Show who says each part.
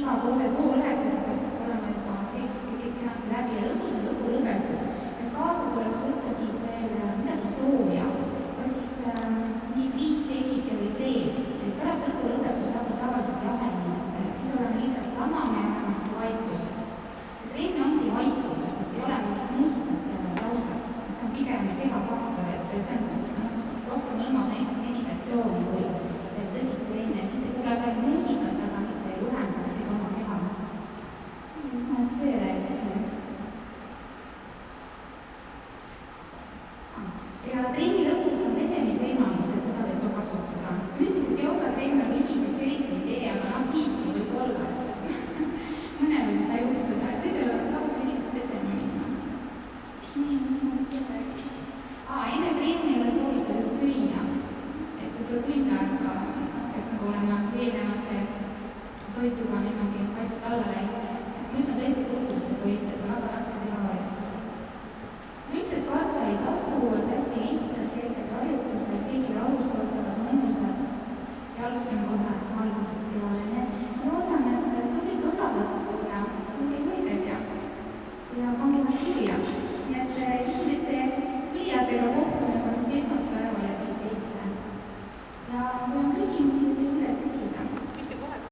Speaker 1: iga poole, siis peaksid olema juba kõik kenasti läbi ja lõpus on lõpulõbestus. Et kaasa tuleks võtta siis veel midagi sooja, kas siis mingi friisteekike või preed. Et pärast lõpulõbestus hakkab tavaliselt jahelinastel, et siis oleme lihtsalt lamame ja oleme vaikuses. Et trenn ongi vaikuses, et ei ole mingit muusikat taustaks. Et see on pigem segafaktor, et see on rohkem ilma meditatsiooni kui tõsist trenni, siis te kuuleb ainult muusikat, aga mitte ei ühenda ega oma keha. Mis ma siis veel rääkisin? Ja trenni lõpus on pesemisvõimalused, seda võib ka kasutada. Üldiselt joogatrenn on higiselt selline idee, aga siiski võib olla, et mõnel võib seda juhtuda, et kõigil on rahul higisest pesema minna. Nii, mis ma siis veel räägin? Enne trenni ei ole soovitav just süüa. Et võib-olla tund aega peaks nagu olema eelnevalt see toit juba niimoodi vaikselt alla läinud. Nüüd on tõesti kõhus see toit, et on väga raske teha harjutusi. Üldiselt karta ei tasu, et hästi lihtsalt selged harjutused, kõigil alusõõtavad mõnusad ja alustame kohe